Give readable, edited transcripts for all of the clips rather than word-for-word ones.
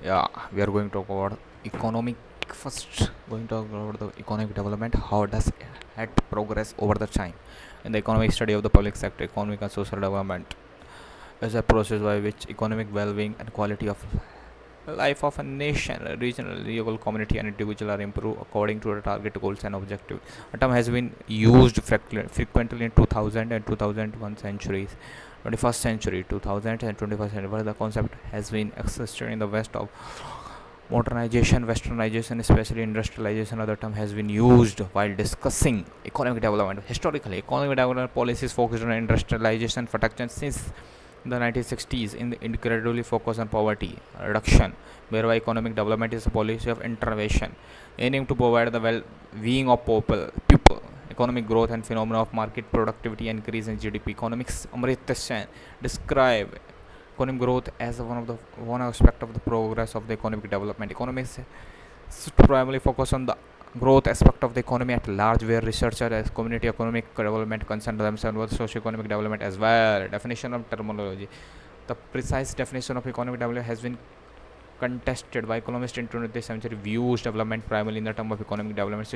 Yeah, we are going to talk about economic first. Going to talk about the economic development. How does it had progress over the time? In the economic study of the public sector, economic and social development is a process by which economic well-being and quality of life of a nation, a regional, local community, and individual are improved according to the target goals and objectives. A term has been used frequently in 2000 and 2001 centuries, 21st century, 2000 and 21st century, where the concept has been existed in the West of modernization, westernization, especially industrialization. Other term has been used while discussing economic development. Historically, economic development policies focused on industrialization protection since the 1960s in the incredibly focus on poverty reduction, whereby economic development is a policy of intervention aiming to provide the well-being of people, economic growth and phenomena of market productivity and increase in GDP. Economics Amrita Sen describe economic growth as one aspect of the progress of the economic development. Economics primarily focus on the growth aspect of the economy at large, where researchers as community economic development concern themselves with socio-economic development as well. Definition of terminology: the precise definition of economic development has been contested by economists in 20th century. Views development primarily in the term of economic development.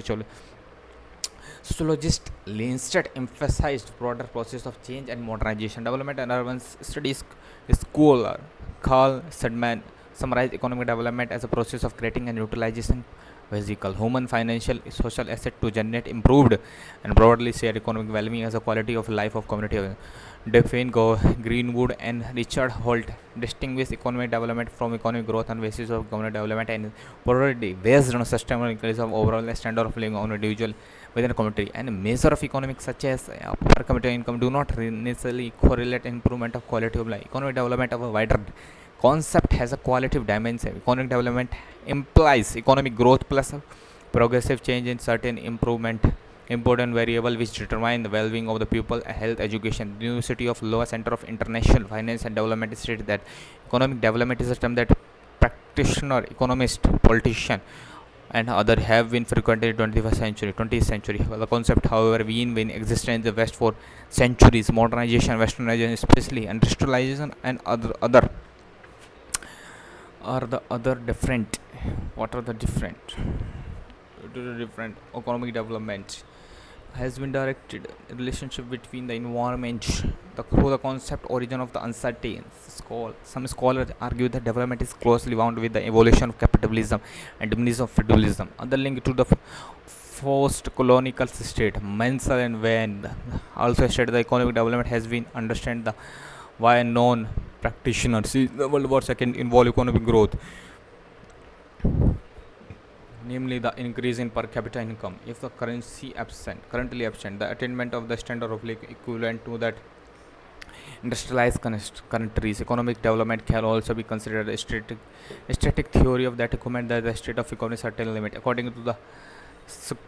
Sociologist Linstead emphasized broader process of change and modernization. Development and urban studies scholar Carl Sedman summarized economic development as a process of creating and utilizing physical, human, financial, social asset to generate improved and broadly shared economic well-being as a quality of life of community. Define Greenwood and Richard Holt distinguish economic development from economic growth on basis of economic development and priority based on sustainable increase of overall standard of living on individual within a community, and measure of economics such as per capita income do not necessarily correlate improvement of quality of life. Economic development of a wider concept has a qualitative dimension. Economic development implies economic growth plus a progressive change in certain improvement important variable which determine the well-being of the people. Health, education. The University of Iowa Center of International Finance and Development stated that economic development is a term that practitioner, economist, politician, and other have been frequented in 21st century, 20th century. Well, the concept, however, been existed in the West for centuries. Modernization, westernization, especially industrialization, and other are the other different. What are the different? Different economic development has been directed relationship between the environment, through the concept origin of the uncertain. Some scholars argue that development is closely bound with the evolution of capitalism and diminution of feudalism. Other link to the post colonial state. Mansell and Van also said the economic development has been understand the why non practitioners in the World War II involve economic growth, namely the increase in per capita income. If the currently absent, the attainment of the standard of living equivalent to that industrialized countries. Economic development can also be considered a static theory of that document that the state of economy certain limit. According to the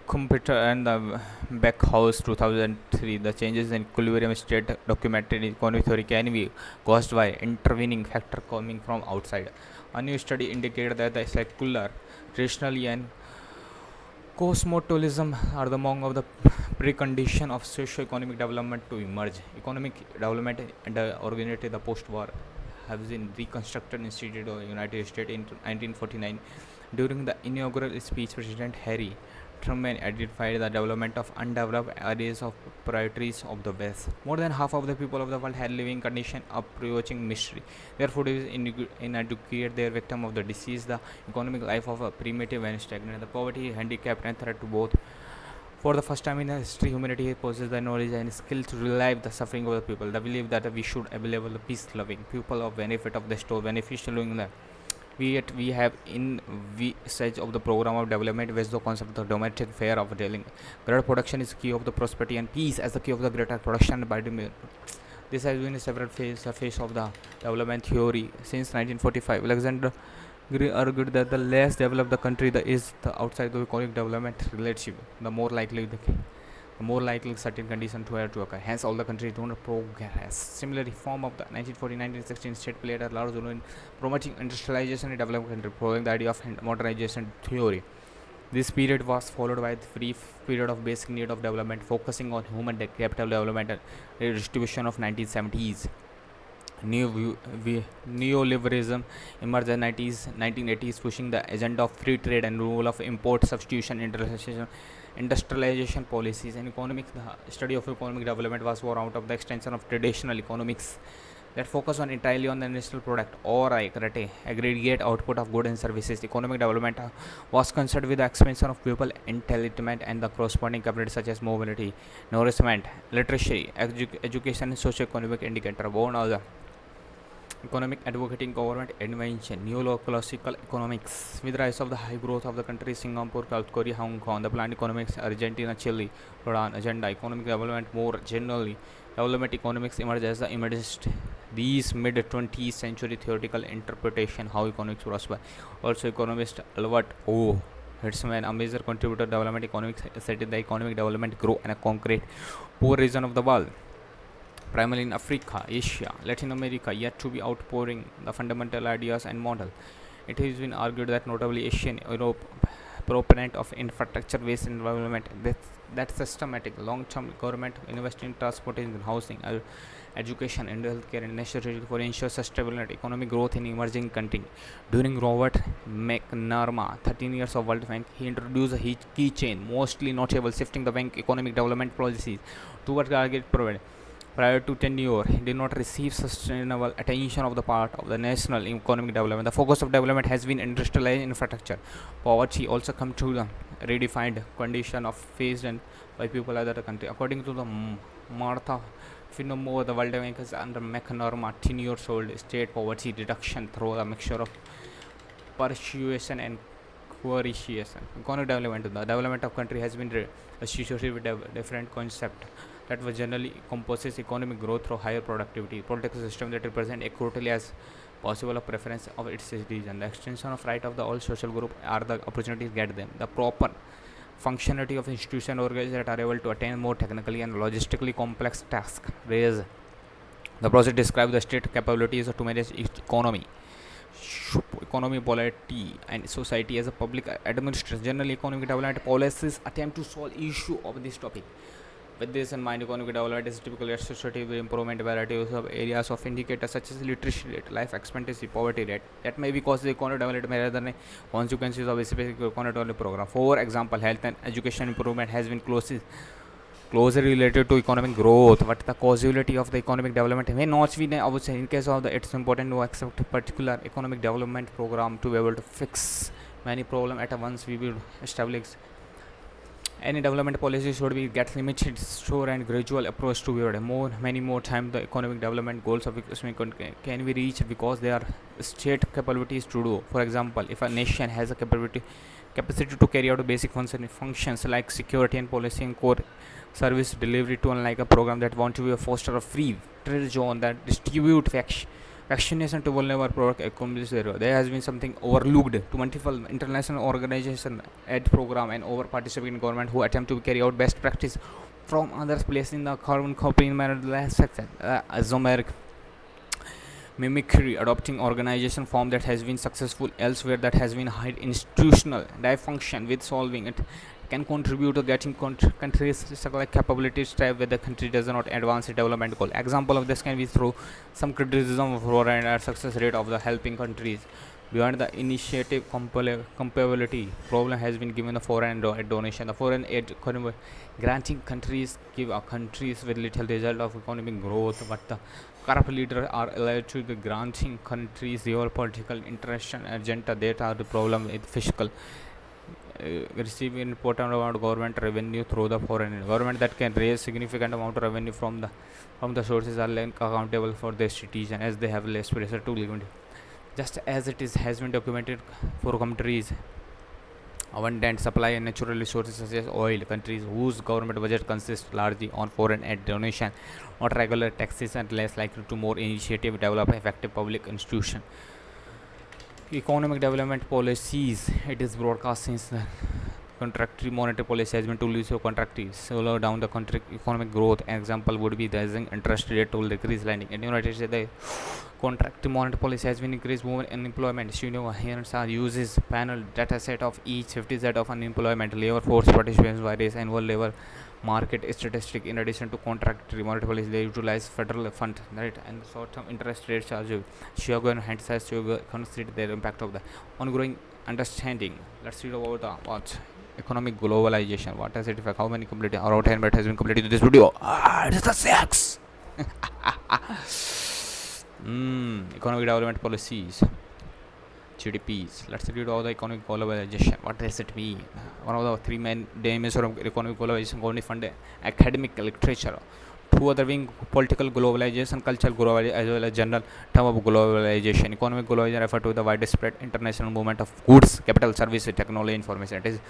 Computer and the Beckhouse 2003, the changes in equilibrium state documented in economic theory can be caused by intervening factor coming from outside. A new study indicated that the secular, traditionally, and cosmopolitanism are the among of the precondition of socio-economic development to emerge. Economic development and originated the post-war have been reconstructed instituted of the United States in 1949. During the inaugural speech, President Harry Truman identified the development of undeveloped areas of priorities of the West. More than half of the people of the world had living condition approaching misery. Their food is inadequate, their victim of the disease, the economic life of a primitive and stagnant, the poverty, handicapped, and threat to both. For the first time in history, humanity possesses the knowledge and skill to relieve the suffering of the people. The belief that we should available the peace-loving people of benefit of the store, beneficial in the we have in we stage of the program of development which the concept of the domestic fair of dealing greater production is key of the prosperity and peace as the key of the greater production by the this has been a several phase of the development theory since 1945. Alexander Gray argued that the less developed the country is the outside the economic development relative, the more likely certain conditions to occur. Hence, all the countries do not progress. Similar reform of the 1940-1916 state played a large role in promoting industrialization and development, following the idea of modernization theory. This period was followed by the brief period of basic need of development, focusing on human capital development and redistribution of 1970s. Neoliberalism emerged in 1980s, pushing the agenda of free trade and rule of import substitution, industrialization policies. And economics, the study of economic development was born out of the extension of traditional economics that focus on entirely on the national product or aggregate output of goods and services. Economic development was concerned with the expansion of people intelligence and the corresponding capabilities such as mobility, nourishment, literacy, education, and socio-economic indicator. Born of the economic advocating government invention, neoclassical economics, with the rise of the high growth of the countries Singapore, South Korea, Hong Kong, the planned economics, Argentina, Chile, Sudan, agenda, economic development more generally. Development economics emerged as the emerged these mid 20th century theoretical interpretation how economics prosper. Also, economist Albert O. Hertzman, a major contributor to development economics, said the economic development grow in a concrete poor region of the world, primarily in Africa, Asia, Latin America, yet to be outpouring the fundamental ideas and model. It has been argued that notably Asian Europe proponent of infrastructure-based development that systematic long-term government invest in transportation, housing, education, and healthcare and necessary for ensure sustainable economic growth in emerging countries. During Robert McNamara, 13 years of World Bank, he introduced a key chain, mostly notable, shifting the bank economic development policies towards target provided. Prior to tenure, did not receive sustainable attention of the part of the national economic development. The focus of development has been industrialized infrastructure. Poverty also come to the redefined condition of faced by people other country. According to the Martha Finamo, the World Bank is under McNamara 10 years old state poverty reduction through a mixture of persuasion and coercion. Economic development, the development of country has been associated with different concept that was generally composes economic growth through higher productivity, political system that represent equally as possible of preference of its citizens. The extension of right of the all social group are the opportunities get them. The proper functionality of institution organizations that are able to attain more technically and logistically complex tasks. Raise the project describes the state capabilities to manage its economy, polity, and society as a public administration. Generally, economic development policies attempt to solve issue of this topic. With this in mind, economic development is typically associated with improvement varieties of areas of indicators such as literacy rate, life expectancy, poverty rate. That may be caused the economic development rather than consequences of a specific economic development program. For example, health and education improvement has been closely related to economic growth, but the causality of the economic development may not be. I would say, in case of the, it's important to accept a particular economic development program to be able to fix many problems at once. We will establish any development policy should be get limited, slow and gradual approach to build many more time the economic development goals of can be reached because there are state capabilities to do. For example, if a nation has a capacity to carry out basic functions like security and policy and core service delivery to unlike a program that want to be a foster a free trade zone that distribute vaccination to vulnerable product accomplish there has been something overlooked to multiple international organization aid program and over participating government who attempt to carry out best practice from others placing the carbon copy in manner less isomeric mimicry adopting organization form that has been successful elsewhere that has been high institutional dysfunction with solving it can contribute to getting countries like capabilities strive where the country does not advance its development goal. Example of this can be through some criticism of and success rate of the helping countries. Beyond the initiative compatibility problem has been given the foreign donation. The foreign aid granting countries give countries with little result of economic growth, but the corrupt leaders are allowed to the granting countries their political interest and agenda. That are the problem with fiscal receive important amount of government revenue through the foreign government that can raise significant amount of revenue from the sources are less accountable for their citizens as they have less pressure to live. Just as it is has been documented for countries abundant supply and natural resources such as oil, countries whose government budget consists largely on foreign aid donation, not regular taxes, and less likely to more initiative develop effective public institution. Economic development policies, it is broadcast since the contractory monetary policy has been to use contractory slow down the country economic growth. An example would be rising interest rate to decrease lending. In the United States, the contractory monetary policy has been increased more unemployment. Here are uses panel data set of each 50 set of unemployment labor force participants various annual labor market statistic. In addition to contract multiple, they utilize federal fund, right, and short-term interest rates charge. Chicago and hence has to consider their impact of the ongoing understanding. Let's read about the what economic globalization. What does it affect? How many completed? Around 10 minutes has been completed in this video. It's the sex. Economic development policies. GDPs. Let's read all the economic globalization. What does it mean? One of the three main dimensions of economic globalization only fund academic literature. Two other being political globalization, cultural globalization, as well as general term of globalization. Economic globalization refer to the widespread international movement of goods, capital, services, technology, information. It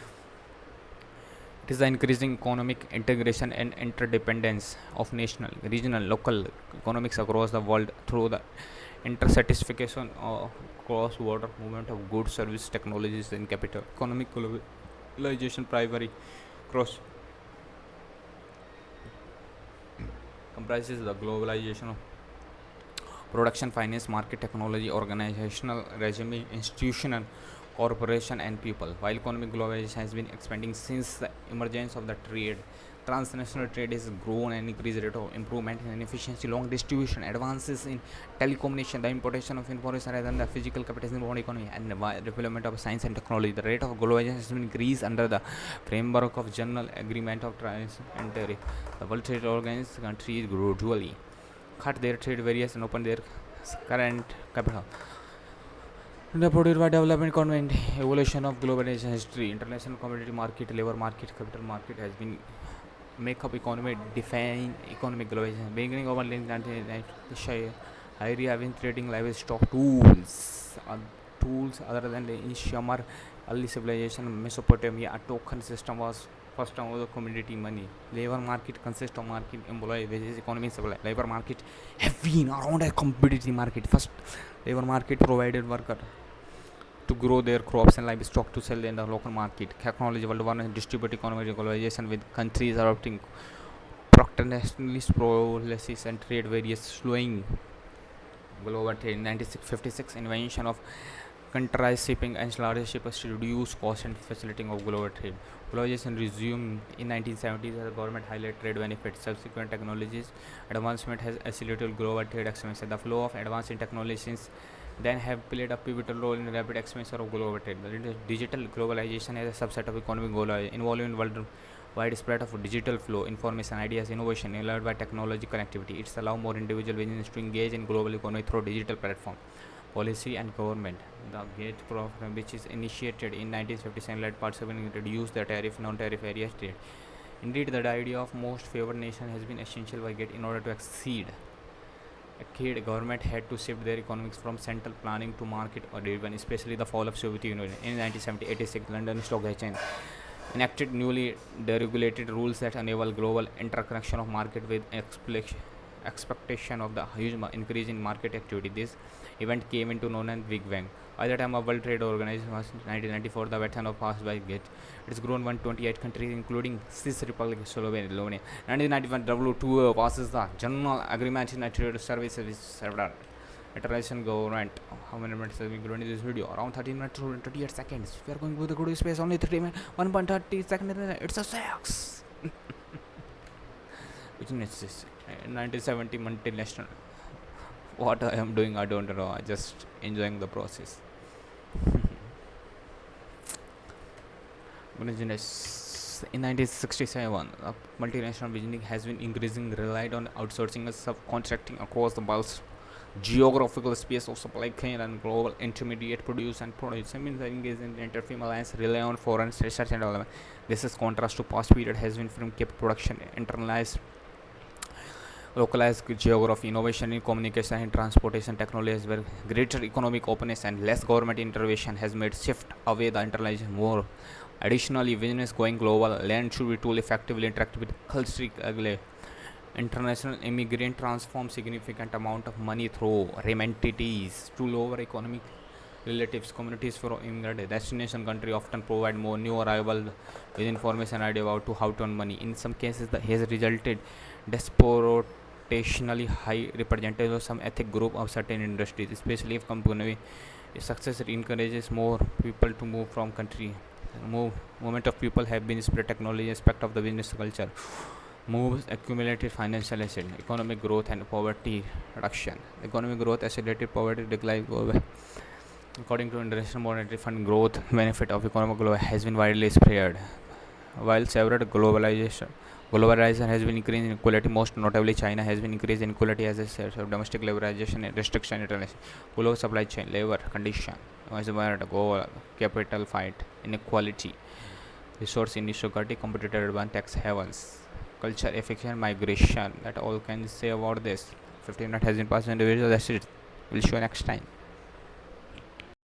is the increasing economic integration and interdependence of national, regional, local economics across the world through the intersatisfaction of cross-border movement of goods, services, technologies, and capital. Economic globalization primary cross comprises the globalization of production, finance, market, technology, organizational regime, institutional, corporation, and people. While economic globalization has been expanding since the emergence of the trade, transnational trade has grown and increased rate of improvement in efficiency, long distribution, advances in telecommunication, the importation of information rather than the physical capital in the world economy, and the development of science and technology. The rate of globalization has been increased under the framework of General Agreement of Trade and Tariff. The World Trade Organization countries gradually cut their trade barriers and open their current capital. Reported by Development Convent, evolution of globalization history, international commodity market, labor market, capital market has been make up economy, define economic globalization. Beginning of 1990, area having trading livestock tools other than the Shamar early civilization, Mesopotamia, a token system was first term of the commodity money. Labor market consists of market employee wages, economy supply. Labor market have been around a commodity market. First, labor market provided worker to grow their crops and livestock to sell in the local market. Technology world war and distribute economic globalization with countries adopting protectionist policies and trade various slowing global trade. In 1956, invention of containerized shipping and larger ships to reduce cost and facilitating of global trade. Globalization resumed in 1970s as the government highlighted trade benefits. Subsequent technologies advancement has accelerated global trade expansion. The flow of advancing technologies then have played a pivotal role in rapid expansion of global trade. The digital globalization is a subset of economic globalization involving wide spread of digital flow, information, ideas, innovation, allowed by technology connectivity. It's allow more individual businesses to engage in global economy through digital platform. Policy and government. The GATE program, which is initiated in 1957, led participants to reduce the tariff, non-tariff areas trade. Indeed, the idea of most favored nation has been essential by GATE in order to succeed. A government had to shift their economics from central planning to market or driven, especially the fall of Soviet Union. In 1986, London Stock Exchange enacted newly deregulated rules that enable global interconnection of market with expectation of the huge increase in market activity. This event came into known as Big Bang. By the time of World Trade Organization was 1994, the veteran of passed by GATE. It's grown 128 countries, including Swiss Republic, Slovenia. 1991, WTO passes the General Agreement in Trade Services with several international government. How many minutes have we grown in this video? Around 13 minutes to 28 seconds. We are going with the good space only 3 minutes, 1.30 seconds. It's a sex. Which is this? 1970 multinational. What I am doing, I don't know. I just enjoying the process. Business. In 1967, multinational business has been increasing relied on outsourcing and subcontracting across the world's geographical space of supply chain and global intermediate produce and produce. I mean, the engaged in inter-firm alliance rely on foreign research and development. This is contrast to past period has been from kept production internalized localized geography, innovation in communication and transportation technologies where greater economic openness and less government intervention has made shift away the internalization more. Additionally, business going global, land should be tool effectively interact with culturally. International immigrant transform significant amount of money through remittances to lower economic relatives communities for immigrant destination country often provide more new arrival with information idea about to how to earn money. In some cases, the has resulted disproportionately high representation of some ethnic group of certain industries, especially if company success encourages more people to move from country Movement of people have been spread technology aspect of the business culture. Moves accumulated financial asset, economic growth and poverty reduction. Economic growth accelerated poverty decline. According to International Monetary Fund, growth benefit of economic growth has been widely spread. While several globalization has been increasing inequality, most notably China has been increasing inequality as a result of domestic liberalization and restriction international global supply chain, labor condition, goal, capital fight, inequality, resource inequality, competitor advantage, tax havens, culture, affection, migration. That all can say about this. 15 minutes has been passed, individual. That's it. We'll show you next time.